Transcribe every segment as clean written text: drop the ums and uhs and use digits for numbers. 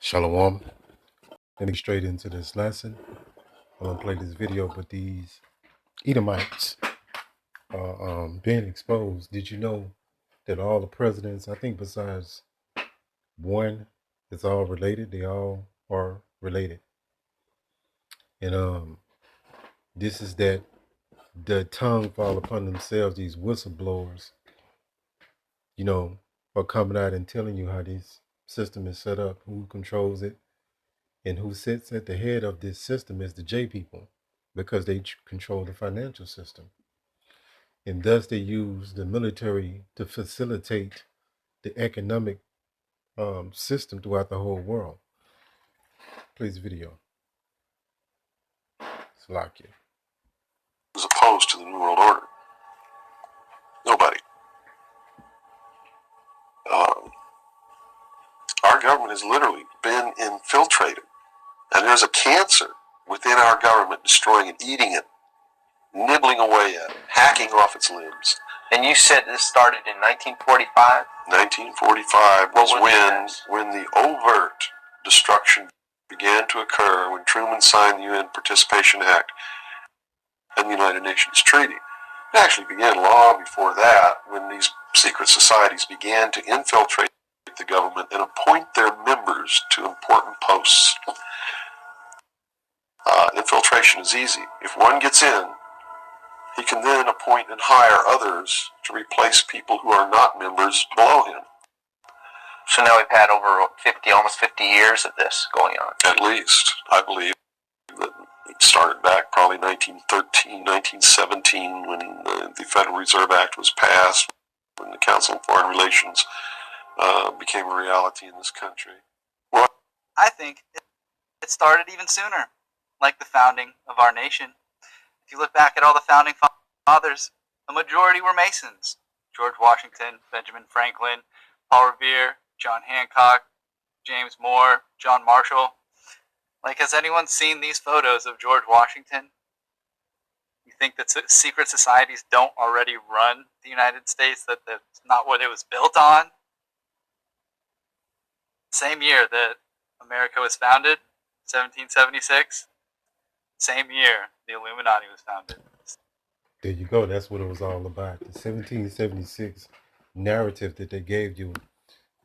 Shalom. Let me get straight into this lesson. I'm gonna play this video, but these Edomites are being exposed. Did you know that all the presidents, I think besides one, it's all related? They all are related. And this is that the tongue fall upon themselves, these whistleblowers, are coming out and telling you how this system is set up, who controls it, and who sits at the head of this system is the J people, because they control the financial system. And thus they use the military to facilitate the economic system throughout the whole world. Play this video. Slovakia. Who's opposed to the New World Order? Nobody. Our government has literally been infiltrated. And there's a cancer within our government destroying it, eating it, nibbling away at it, hacking off its limbs. And you said this started in 1945? 1945 was when the overt destruction began to occur, when Truman signed the UN Participation Act and the United Nations Treaty. It actually began long before that, when these secret societies began to infiltrate the government and appoint their members to important posts. Infiltration is easy. If one gets in, he can then appoint and hire others to replace people who are not members below him. So now we've had over almost 50 years of this going on. At least, I believe that it started back probably 1913, 1917, when the Federal Reserve Act was passed, when the Council on Foreign Relations became a reality in this country. Well, I think it started even sooner, like the founding of our nation. If you look back at all the founding fathers, the majority were Masons. George Washington, Benjamin Franklin, Paul Revere, John Hancock, James Moore, John Marshall. Like, has anyone seen these photos of George Washington? You think that secret societies don't already run the United States, that that's not what it was built on? Same year that America was founded, 1776, same year the Illuminati was founded. There you go. That's what it was all about. The 1776 narrative that they gave you,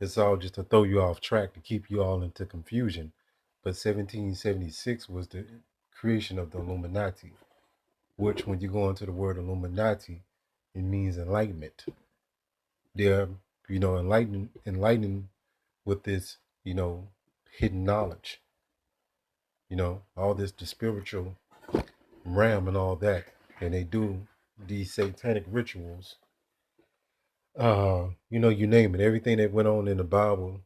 it's all just to throw you off track, to keep you all into confusion. But 1776 was the creation of the Illuminati, which, when you go into the word Illuminati, it means enlightenment. They're, enlightening with this, hidden knowledge. All this, the spiritual realm and all that. And they do these satanic rituals. You name it. Everything that went on in the Bible,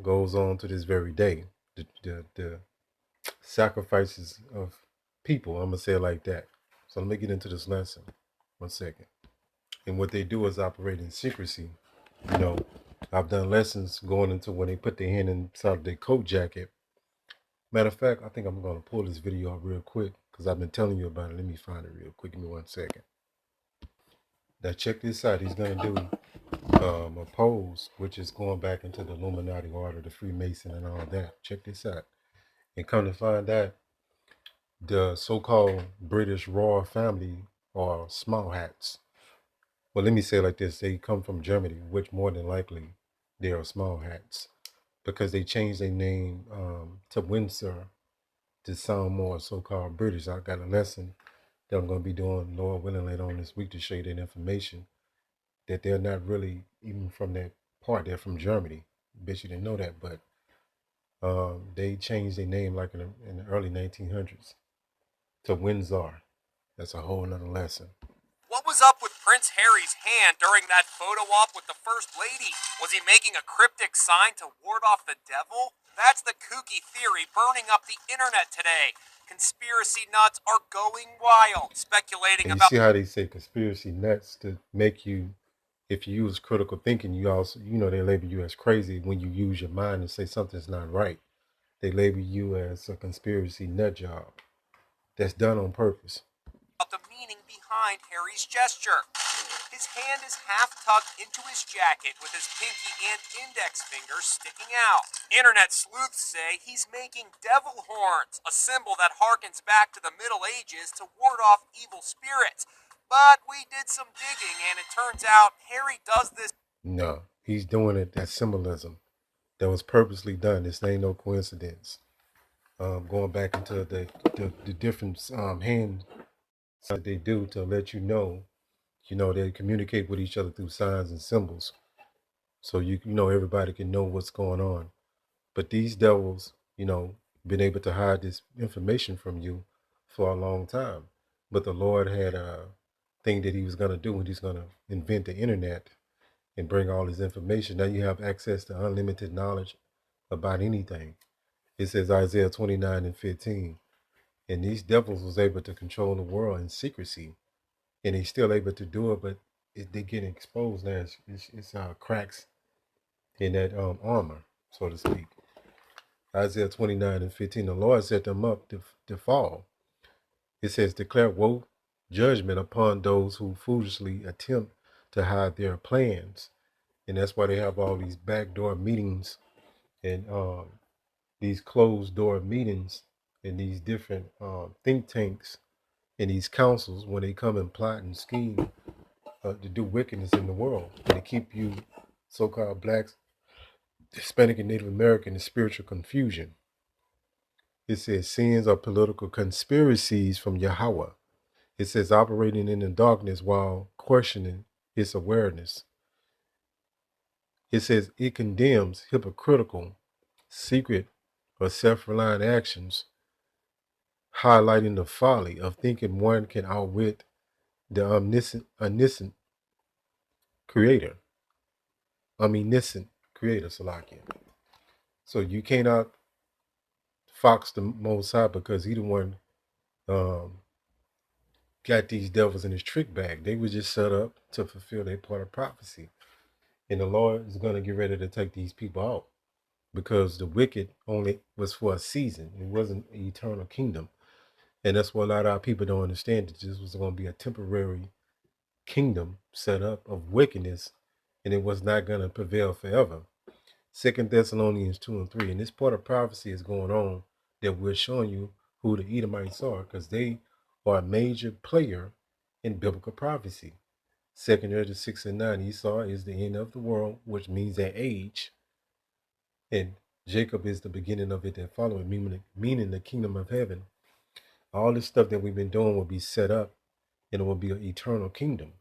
goes on to this very day. The sacrifices of people, I'm going to say it like that. So let me get into this lesson. 1 second. And what they do is operate in secrecy. I've done lessons going into when they put their hand inside of their coat jacket. Matter of fact, I think I'm going to pull this video out real quick, because I've been telling you about it. Let me find it real quick. Give me 1 second. Now check this out. He's going to do a pose, which is going back into the Illuminati order, the Freemason and all that. Check this out. And come to find out, the so-called British royal family are small hats. Well, let me say it like this. They come from Germany, which more than likely they are small hats, because they changed their name to Windsor to sound more so-called British. I got a lesson that I'm going to be doing, Lord willing, later on this week, to show you that information, that they're not really even from that part. They're from Germany. Bet you didn't know that, but they changed their name like in the early 1900s to Windsor. That's a whole nother lesson. What was up with Prince Harry's hand during that photo op with the First Lady? Was he making a cryptic sign to ward off the devil? That's the kooky theory burning up the internet today. Conspiracy nuts are going wild, speculating and you about... see how they say conspiracy nuts to make you, if you use critical thinking, you also, they label you as crazy when you use your mind and say something's not right. They label you as a conspiracy nut job. That's done on purpose. The meaning behind Harry's gesture. His hand is half tucked into his jacket with his pinky and index fingers sticking out. Internet sleuths say he's making devil horns, a symbol that harkens back to the Middle Ages to ward off evil spirits. But we did some digging, and it turns out Harry does this. No, he's doing it. That's symbolism that was purposely done. This ain't no coincidence. Going back into the different hand that they do to let you know, they communicate with each other through signs and symbols. So everybody can know what's going on. But these devils, been able to hide this information from you for a long time. But the Lord had a thing that he was going to do, and he's going to invent the internet and bring all this information. Now you have access to unlimited knowledge about anything. It says Isaiah 29:15. And these devils was able to control the world in secrecy. And he's still able to do it, but they're getting exposed now. It's cracks in that armor, so to speak. Isaiah 29:15, the Lord set them up to fall. It says, declare woe, judgment upon those who foolishly attempt to hide their plans. And that's why they have all these backdoor meetings and these closed door meetings and these different think tanks and these councils when they come and plot and scheme to do wickedness in the world and to keep you so-called blacks, Hispanic, and Native American in spiritual confusion. It says sins are political conspiracies from Yahweh. It says operating in the darkness while questioning its awareness. It says it condemns hypocritical, secret, or self-reliant actions, highlighting the folly of thinking one can outwit the omniscient creator. Salakia. So you cannot fox the Most High because he the one got these devils in his trick bag. They were just set up to fulfill their part of prophecy. And the Lord is going to get ready to take these people out because the wicked only was for a season. It wasn't an eternal kingdom. And that's what a lot of our people don't understand. That this was going to be a temporary kingdom set up of wickedness, and it was not going to prevail forever. 2 Thessalonians 2:3. And this part of prophecy is going on that we're showing you who the Edomites are, because they are a major player in biblical prophecy. 2 Ezra 6:9. Esau is the end of the world, which means that age. And Jacob is the beginning of it that follow it, meaning the kingdom of heaven. All this stuff that we've been doing will be set up, and it will be an eternal kingdom.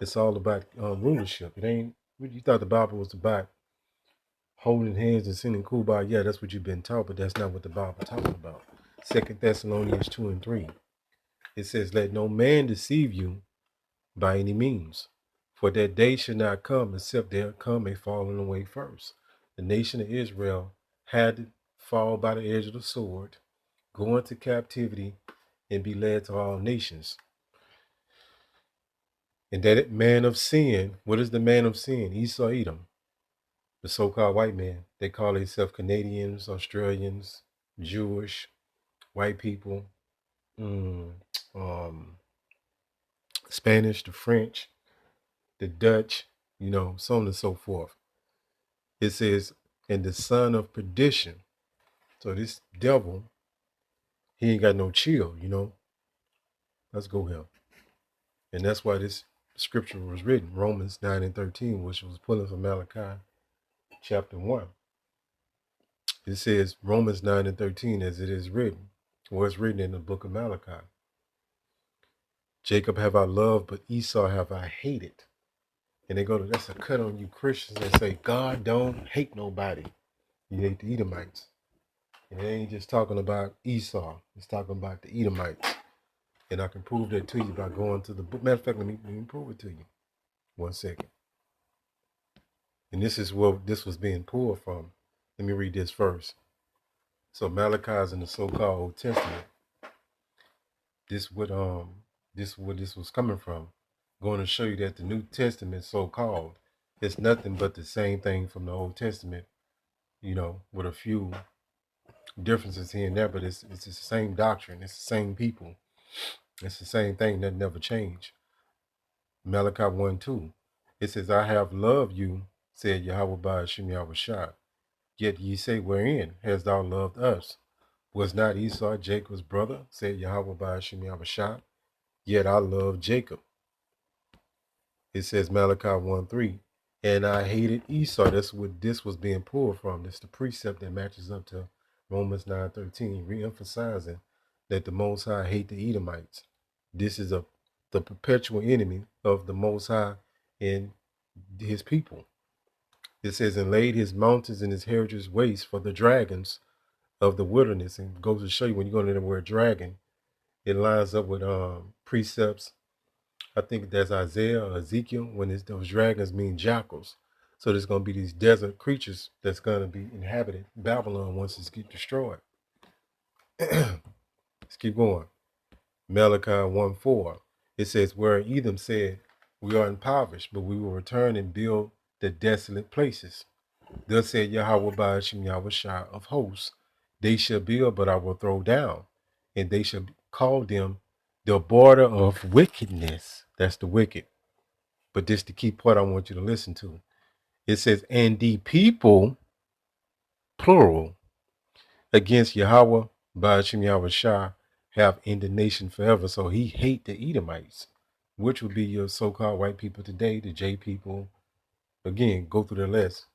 It's all about rulership. It ain't what you thought the Bible was about. Holding hands and singing kumbaya. Yeah, that's what you've been taught, but that's not what the Bible talking about. 2 Thessalonians 2:3. It says, let no man deceive you by any means, for that day should not come except there come a falling away first. The nation of Israel had to fall by the edge of the sword, go into captivity, and be led to all nations. And that man of sin, what is the man of sin? Esau, Edom, the so-called white man. They call themselves Canadians, Australians, Jewish, white people, Spanish, the French, the Dutch, so on and so forth. It says, and the son of perdition. So this devil, he ain't got no chill, Let's go here. And that's why this scripture was written, Romans 9:13, which was pulling from Malachi chapter 1. It says Romans 9:13, as it is written, or it's written in the book of Malachi. Jacob have I loved, but Esau have I hated. And they go to, that's a cut on you Christians that say, God don't hate nobody. You hate the Edomites. And it ain't just talking about Esau. It's talking about the Edomites. And I can prove that to you by going to the book. Matter of fact, let me prove it to you. 1 second. And this is where this was being pulled from. Let me read this first. So Malachi is in the so-called Old Testament. This was coming from. Going to show you that the New Testament, so-called, is nothing but the same thing from the Old Testament, with a few differences here and there, but it's the same doctrine. It's the same people. It's the same thing that never changed. Malachi 1:2. It says, I have loved you, said Yahweh by Hashem Yahushua. Yet ye say, wherein hast thou loved us? Was not Esau Jacob's brother, said Yahweh by Hashem Yahushua? Yet I love Jacob. It says Malachi 1:3. And I hated Esau. That's what this was being pulled from. This is the precept that matches up to Romans 9:13, re-emphasizing that the Most High hate the Edomites. This is the perpetual enemy of the Most High and his people. It says, and laid his mountains and his heritage waste for the dragons of the wilderness. And it goes to show you when you go into the word dragon, it lines up with precepts. I think that's Isaiah or Ezekiel, when those dragons mean jackals. So there's going to be these desert creatures that's going to be inhabited Babylon once it's get destroyed. Let's keep going. Malachi 1:4. It says, where Edom said, we are impoverished, but we will return and build the desolate places. Thus said Yahweh by Hashem Yahushua of hosts, they shall build, but I will throw down, and they shall call them the border of wickedness. That's the wicked. But this is the key part I want you to listen to. It says, and the people, plural, against Yahweh by Hashem Yahushua have indignation forever. So he hate the Edomites, which would be your so-called white people today, the J people. Again, go through the list.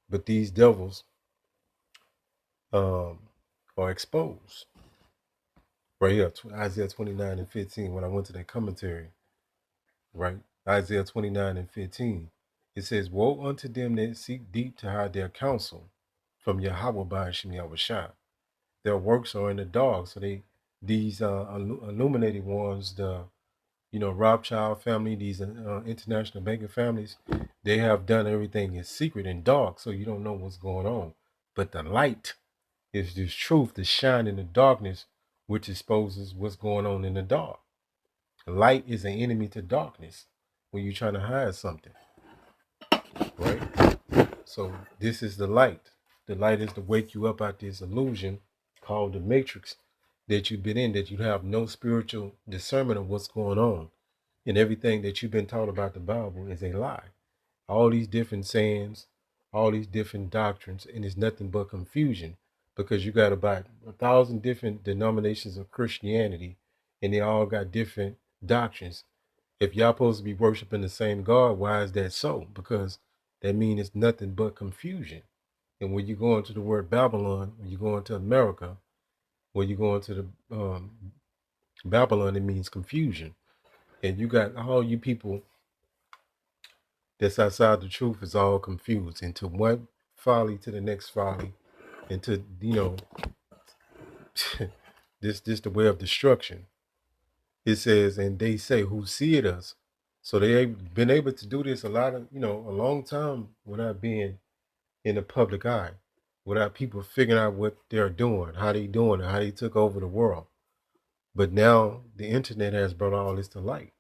But these devils are exposed. Right here, Isaiah 29:15, when I went to that commentary, right? Isaiah 29:15, it says, woe unto them that seek deep to hide their counsel from Yahweh by Hashem Yahushua. Their works are in the dark. So these illuminated ones, the Rothschild family, these international banking families, they have done everything in secret and dark, so you don't know what's going on. But the light is this truth to shine in the darkness, which exposes what's going on in the dark. Light is an enemy to darkness when you're trying to hide something, right? So this is the light. The light is to wake you up out this illusion called the matrix that you've been in, that you have no spiritual discernment of what's going on. And everything that you've been taught about the Bible is a lie. All these different sayings, all these different doctrines, and it's nothing but confusion, because you got about 1,000 different denominations of Christianity, and they all got different doctrines. If y'all supposed to be worshiping the same God, why is that so? Because that means it's nothing but confusion. And when you go into the word Babylon, when you go into America, when you go into the Babylon, it means confusion. And you got all you people that's outside the truth is all confused into one folly to the next folly, into this the way of destruction. It says, and they say, who seeth us? So they've been able to do this a long time without being in the public eye, without people figuring out what they're doing, how they doing it, how they took over the world. But now the internet has brought all this to light.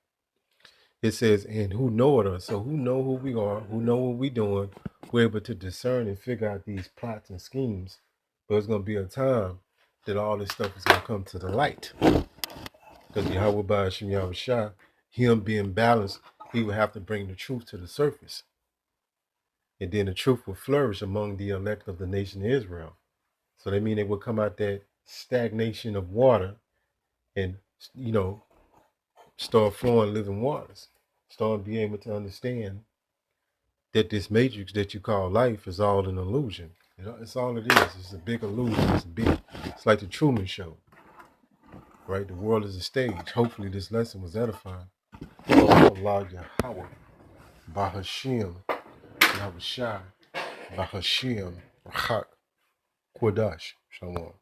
It says, and who knoweth us? So who know who we are, who know what we're doing, we're able to discern and figure out these plots and schemes. But it's going to be a time that all this stuff is going to come to the light. Because Yahweh by Hashem Yahushua, him being balanced, he would have to bring the truth to the surface. And then the truth will flourish among the elect of the nation of Israel. So that means they will come out that stagnation of water and, start flowing living waters. Start being able to understand that this matrix that you call life is all an illusion. It's all it is. It's a big illusion. It's like the Truman Show. Right? The world is a stage. Hopefully this lesson was edifying. Allah Yahweh, Bahashim, Yahushua, Bahashim, Rahak, Quadash, Shalom.